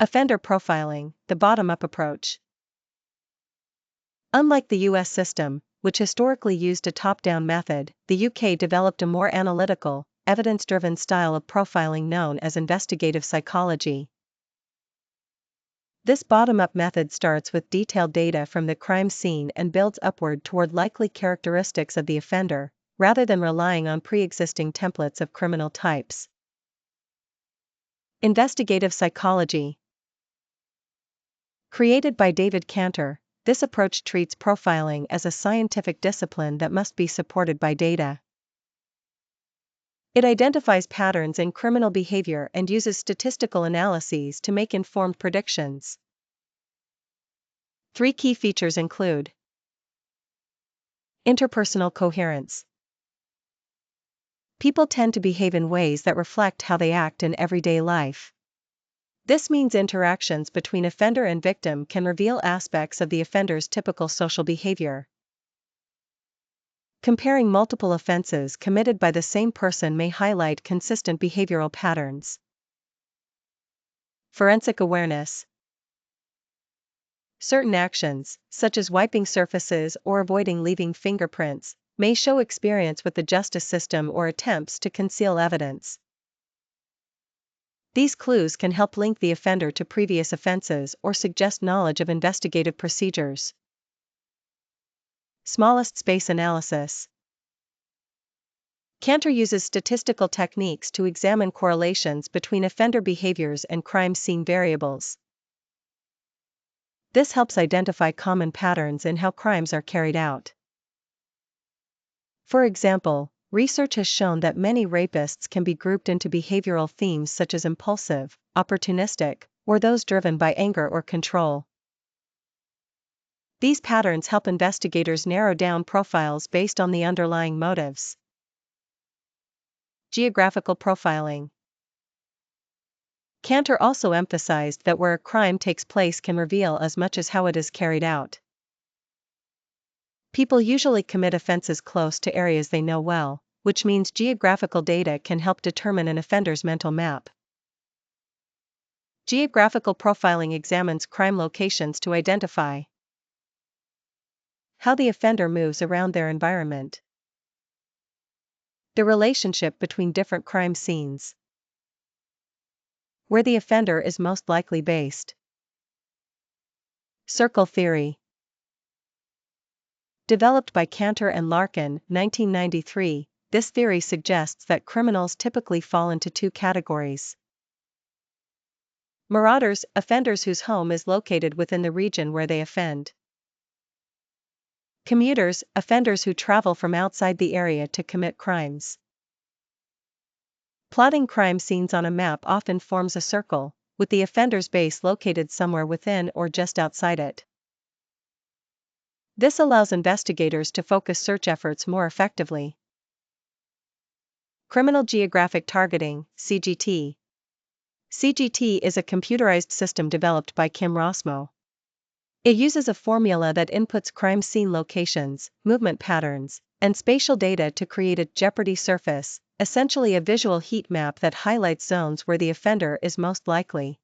Offender profiling, the bottom-up approach. Unlike the US system, which historically used a top-down method, the UK developed a more analytical, evidence-driven style of profiling known as investigative psychology. This bottom-up method starts with detailed data from the crime scene and builds upward toward likely characteristics of the offender, rather than relying on pre-existing templates of criminal types. Investigative psychology. Created by David Cantor, this approach treats profiling as a scientific discipline that must be supported by data. It identifies patterns in criminal behavior and uses statistical analyses to make informed predictions. 3 key features include interpersonal coherence. People tend to behave in ways that reflect how they act in everyday life. This means interactions between offender and victim can reveal aspects of the offender's typical social behavior. Comparing multiple offenses committed by the same person may highlight consistent behavioral patterns. Forensic awareness. Certain actions, such as wiping surfaces or avoiding leaving fingerprints, may show experience with the justice system or attempts to conceal evidence. These clues can help link the offender to previous offenses or suggest knowledge of investigative procedures. Smallest space analysis. Cantor uses statistical techniques to examine correlations between offender behaviors and crime scene variables. This helps identify common patterns in how crimes are carried out. For example, research has shown that many rapists can be grouped into behavioral themes such as impulsive, opportunistic, or those driven by anger or control. These patterns help investigators narrow down profiles based on the underlying motives. Geographical profiling. Cantor also emphasized that where a crime takes place can reveal as much as how it is carried out. People usually commit offenses close to areas they know well, which means geographical data can help determine an offender's mental map. Geographical profiling examines crime locations to identify how the offender moves around their environment. The relationship between different crime scenes. Where the offender is most likely based. Circle theory. Developed by Cantor and Larkin, 1993, this theory suggests that criminals typically fall into 2 categories. Marauders, offenders whose home is located within the region where they offend. Commuters, offenders who travel from outside the area to commit crimes. Plotting crime scenes on a map often forms a circle, with the offender's base located somewhere within or just outside it. This allows investigators to focus search efforts more effectively. Criminal Geographic Targeting, CGT. CGT is a computerized system developed by Kim Rossmo. It uses a formula that inputs crime scene locations, movement patterns, and spatial data to create a jeopardy surface, essentially a visual heat map that highlights zones where the offender is most likely.